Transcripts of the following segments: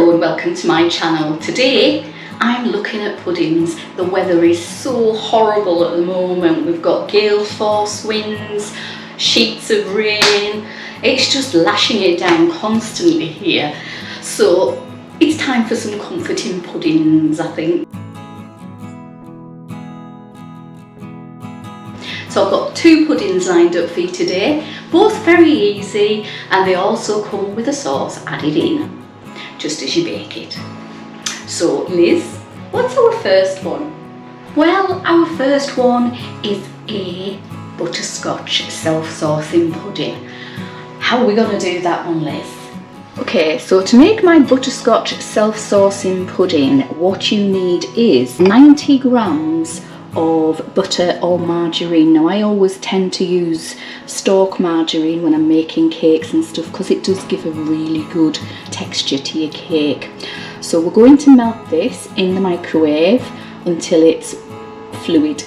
Hello and welcome to my channel. Today I'm looking at puddings. The weather is so horrible at the moment. We've got gale force winds, sheets of rain. It's just lashing it down constantly here. So it's time for some comforting puddings, I think. So I've got two puddings lined up for you today, both very easy, and they also come with a sauce added in, just as you bake it. So Liz, what's our first one? Well, our first one is a butterscotch self-saucing pudding. How are we going to do that one, Liz? Okay, so to make my butterscotch self-saucing pudding, what you need is 90 grams of butter or margarine. Now I always tend to use stalk margarine when I'm making cakes and stuff because it does give a really good texture to your cake. So we're going to melt this in the microwave until it's fluid.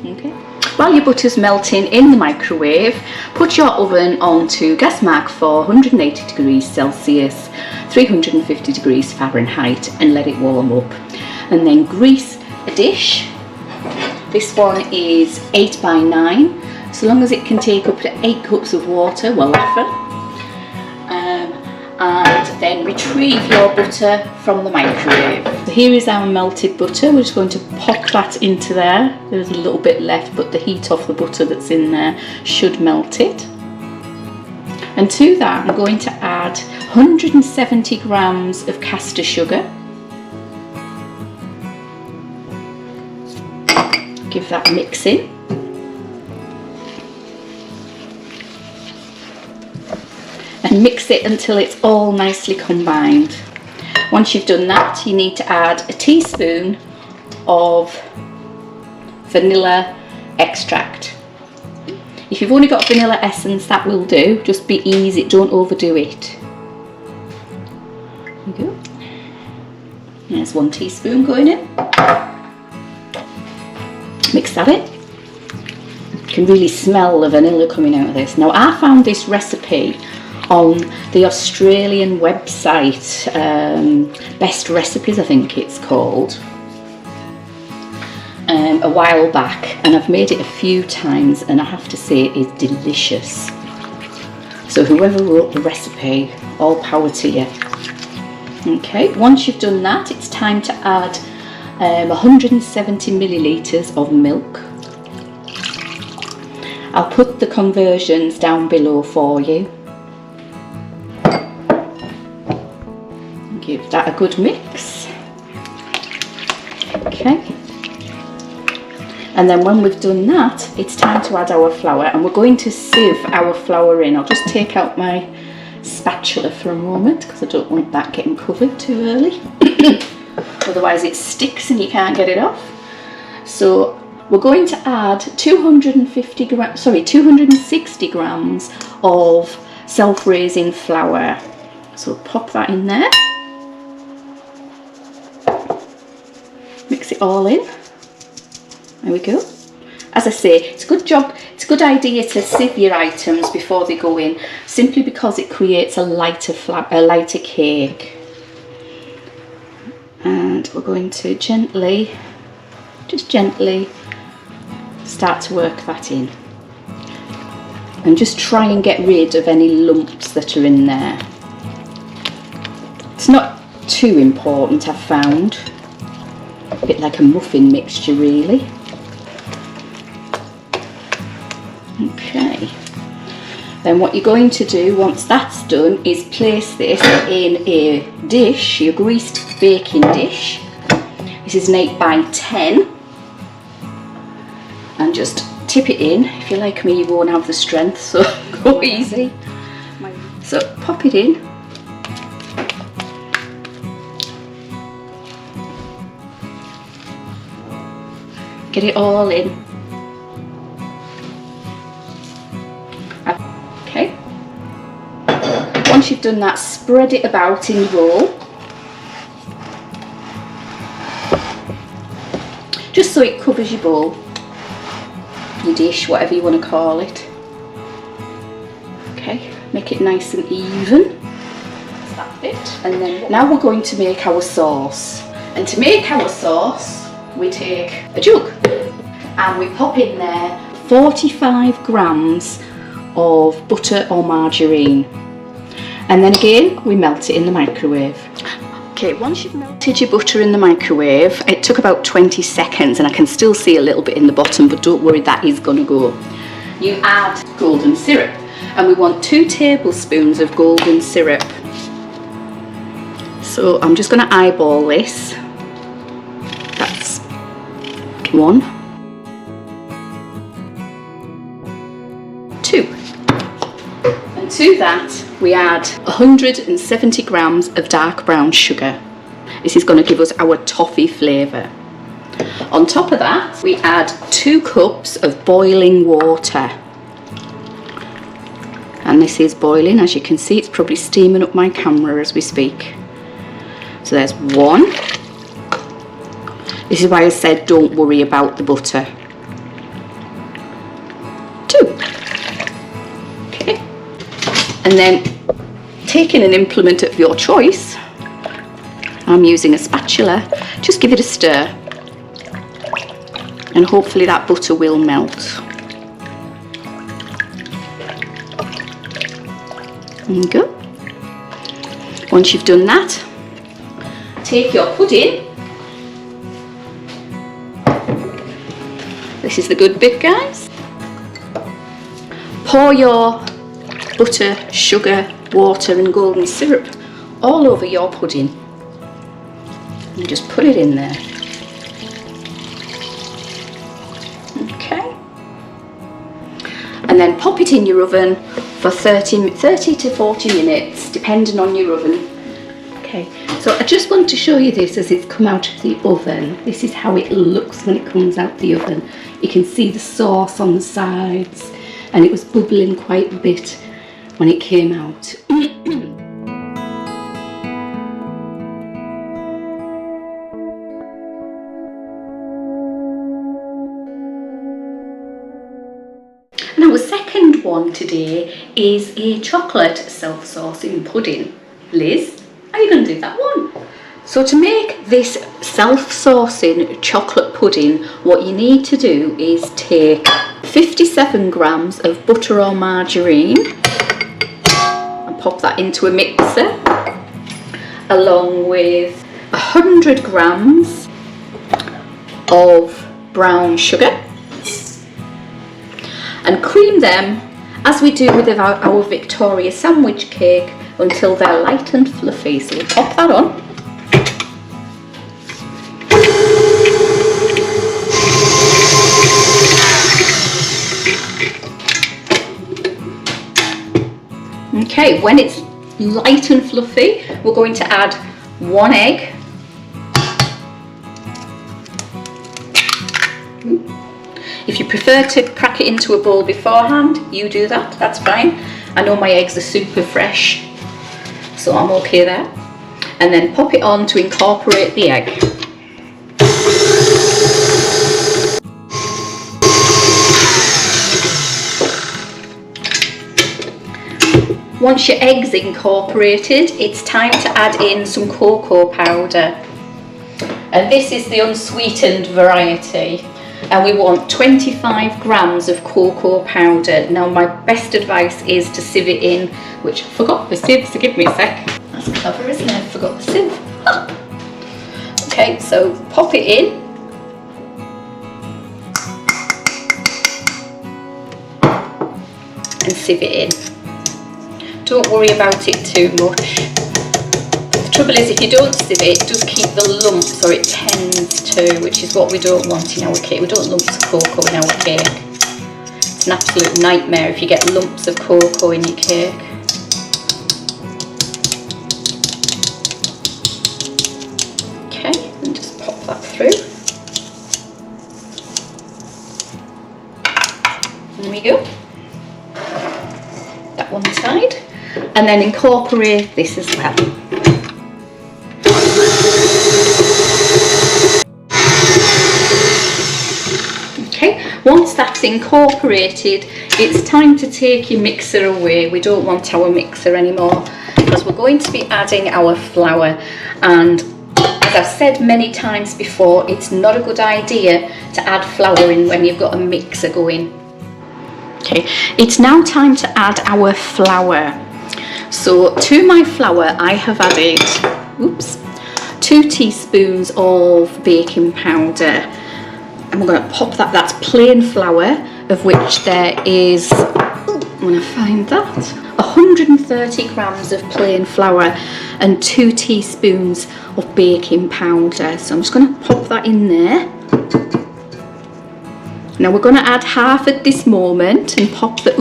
Okay. While your butter's melting in the microwave, put your oven on to gas mark for 180 degrees Celsius, 350 degrees Fahrenheit, and let it warm up. And then grease a dish. This one is 8 by 9, so long as it can take up to 8 cups of water, well often. And then retrieve your butter from the microwave. So here is our melted butter. We're just going to pop that into there. There's a little bit left, but the heat of the butter that's in there should melt it. And to that I'm going to add 170 grams of caster sugar. Give that mix in. And mix it until it's all nicely combined. Once you've done that, you need to add a teaspoon of vanilla extract. If you've only got vanilla essence, that will do. Just be easy, don't overdo it. There you go. There's 1 teaspoon going in. Mix that in. You can really smell the vanilla coming out of this. Now I found this recipe on the Australian website, Best Recipes I think it's called, a while back, and I've made it a few times and I have to say it is delicious. So whoever wrote the recipe, all power to you. Okay, once you've done that, it's time to add 170 millilitres of milk. I'll put the conversions down below for you. Give that a good mix. Okay. And then when we've done that, it's time to add our flour, and we're going to sieve our flour in. I'll just take out my spatula for a moment because I don't want that getting covered too early. Otherwise it sticks and you can't get it off. So we're going to add 260 grams of self-raising flour. So pop that in there. Mix it all in. There we go. As I say, it's a good idea to sieve your items before they go in, simply because it creates a lighter cake. And we're going to just gently start to work that in. And just try and get rid of any lumps that are in there. It's not too important, I've found. A bit like a muffin mixture, really. Okay. Then what you're going to do once that's done is place this in a dish, your greased baking dish. This is an 8 by 10. And just tip it in. If you're like me, you won't have the strength, so go easy. So pop it in. Get it all in. Okay. Once you've done that, spread it about in the bowl. Just so it covers your bowl, your dish, whatever you want to call it. Okay, make it nice and even. That's that bit. And then now we're going to make our sauce. And to make our sauce, we take a jug and we pop in there 45 grams of butter or margarine. And then again, we melt it in the microwave. Okay, once you've melted your butter in the microwave, it took about 20 seconds and I can still see a little bit in the bottom, but don't worry, that is going to go. You add golden syrup, and we want 2 tablespoons of golden syrup. So I'm just going to eyeball this. That's 1, 2. And to that we add 170 grams of dark brown sugar. This is going to give us our toffee flavour. On top of that, we add 2 cups of boiling water. And this is boiling, as you can see, it's probably steaming up my camera as we speak. So there's 1. This is why I said don't worry about the butter. 2. Okay. And then taking an implement of your choice, I'm using a spatula, just give it a stir and hopefully that butter will melt. There you go. Once you've done that, take your pudding. This is the good bit, guys. Pour your butter, sugar, water and golden syrup all over your pudding and just put it in there. Okay, and then pop it in your oven for 30 to 40 minutes depending on your oven. Okay, so I just want to show you this as it's come out of the oven. This is how it looks when it comes out the oven. You can see the sauce on the sides and it was bubbling quite a bit when it came out. And our second one today is a chocolate self-saucing pudding. Liz, are you going to do that one? So to make this self-saucing chocolate pudding, what you need to do is take 57 grams of butter or margarine and pop that into a mixer, along with 100 grams of brown sugar, and cream them as we do with our Victoria sandwich cake until they're light and fluffy. So we'll pop that on. Okay, when it's light and fluffy, we're going to add 1 egg. If you prefer to crack it into a bowl beforehand, you do that, that's fine. I know my eggs are super fresh, so I'm okay there. And then pop it on to incorporate the egg. Once your egg's incorporated, it's time to add in some cocoa powder. And this is the unsweetened variety. And we want 25 grams of cocoa powder. Now my best advice is to sieve it in, which I forgot the sieve, so give me a sec. That's clever, isn't it? I forgot the sieve. Okay, so pop it in. And sieve it in. Don't worry about it too much. The trouble is, if you don't sieve it, it does keep the lumps, or it tends to, which is what we don't want in our cake. We don't want lumps of cocoa in our cake. It's an absolute nightmare if you get lumps of cocoa in your cake. Okay, and just pop that through. There we go. That one side. And then incorporate this as well. Okay, once that's incorporated, it's time to take your mixer away. We don't want our mixer anymore. because we're going to be adding our flour, and as I've said many times before, it's not a good idea to add flour in when you've got a mixer going. Okay, it's now time to add our flour. So to my flour I have added 2 teaspoons of baking powder, and we're going to pop that. That's plain flour, of which there is, I'm going to find that, 130 grams of plain flour and 2 teaspoons of baking powder. So I'm just going to pop that in there. Now we're going to add half at this moment and pop the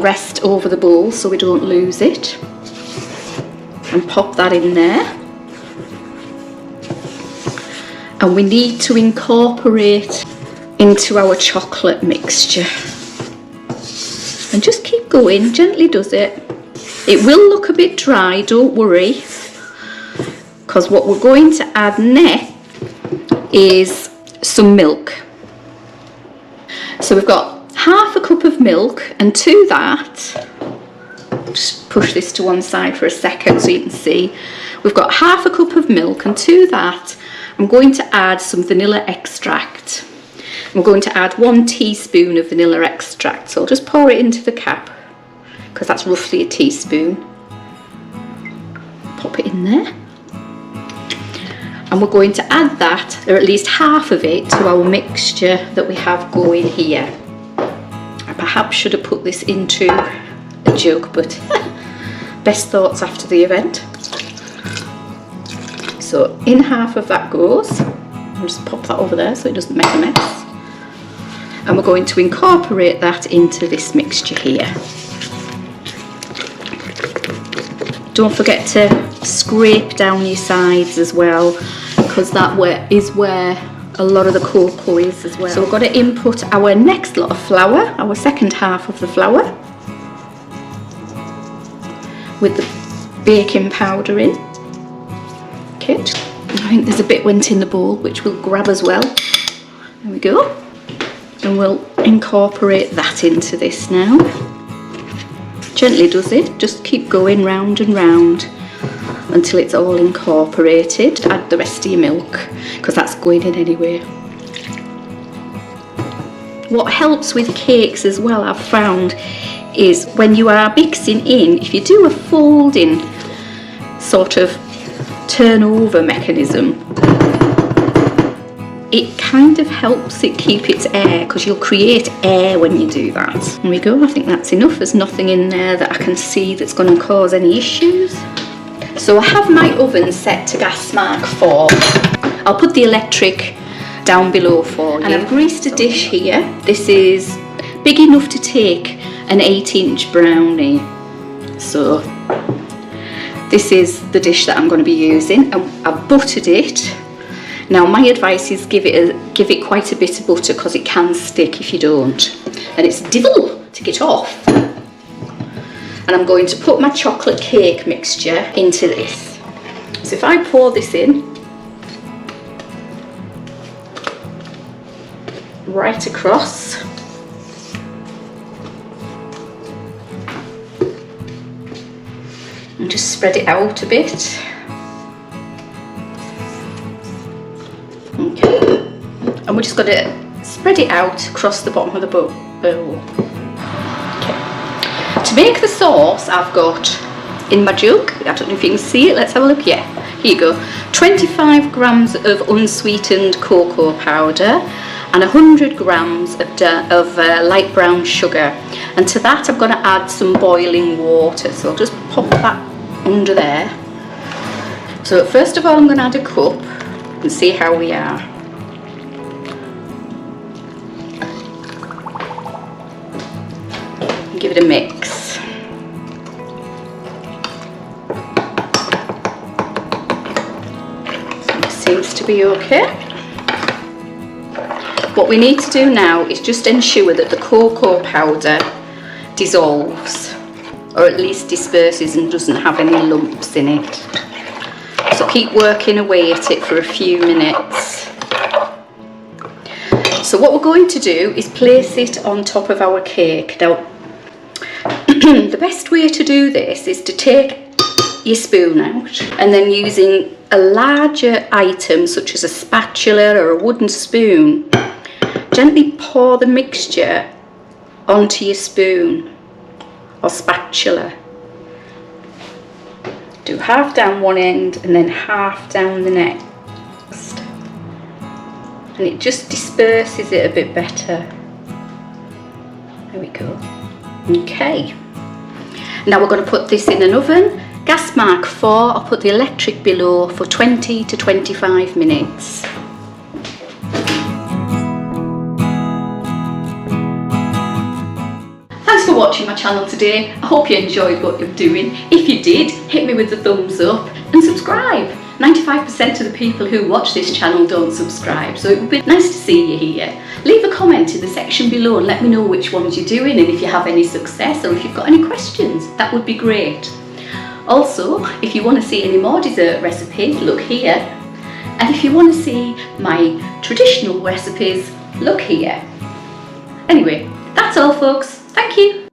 rest over the bowl so we don't lose it, and pop that in there. And we need to incorporate into our chocolate mixture, and just keep going, gently does it. It will look a bit dry, don't worry, because what we're going to add next is some milk. So we've got half a cup of milk, and to that, just push this to one side for a second so you can see, we've got half a cup of milk, and to that I'm going to add some vanilla extract. I'm going to add 1 teaspoon of vanilla extract, so I'll just pour it into the cap because that's roughly a teaspoon. Pop it in there. And we're going to add that, or at least half of it, to our mixture that we have going here. I perhaps should have put this into a jug, but best thoughts after the event. So in half of that goes. I'll just pop that over there so it doesn't make a mess. And we're going to incorporate that into this mixture here. Don't forget to scrape down your sides as well, because that is where a lot of the cocoa is as well. So we've got to input our next lot of flour, our second half of the flour, with the baking powder in. Okay, I think there's a bit went in the bowl which we'll grab as well. There we go. And we'll incorporate that into this now. Gently does it, just keep going round and round until it's all incorporated. Add the rest of your milk, because that's going in anyway. What helps with cakes as well, I've found, is when you are mixing in, if you do a folding sort of turnover mechanism, it kind of helps it keep its air, because you'll create air when you do that. There we go, I think that's enough. There's nothing in there that I can see that's going to cause any issues. So I have my oven set to gas mark 4. I'll put the electric down below for you. And I've greased a dish here. This is big enough to take an 8-inch brownie. So this is the dish that I'm going to be using, and I've buttered it. Now my advice is give it quite a bit of butter, because it can stick if you don't, and it's difficult to get off. And I'm going to put my chocolate cake mixture into this. So if I pour this in right across, and just spread it out a bit. Okay, and we're just going to spread it out across the bottom of the bowl. Okay. To make the sauce, I've got in my jug, I don't know if you can see it, let's have a look. Yeah, here you go, 25 grams of unsweetened cocoa powder and 100 grams of light brown sugar, and to that I'm going to add some boiling water, so I'll just pop that under there. So first of all I'm going to add a cup and see how we are. Give it a mix. It seems to be okay. What we need to do now is just ensure that the cocoa powder dissolves, or at least disperses and doesn't have any lumps in it. So keep working away at it for a few minutes. So what we're going to do is place it on top of our cake. Now, The best way to do this is to take your spoon out and then using a larger item such as a spatula or a wooden spoon, gently pour the mixture onto your spoon or spatula. Do half down one end and then half down the next, and it just disperses it a bit better. There we go. Okay, now we're going to put this in an oven, gas mark 4. I'll put the electric below for 20 to 25 minutes. Thanks for watching my channel today. I hope you enjoyed what you're doing. If you did, hit me with the thumbs up and subscribe. 95% of the people who watch this channel don't subscribe, so it would be nice to see you here. Leave a comment in the section below and let me know which ones you're doing and if you have any success or if you've got any questions. That would be great. Also, if you want to see any more dessert recipes, look here. And if you want to see my traditional recipes, look here. Anyway, that's all folks. Thank you.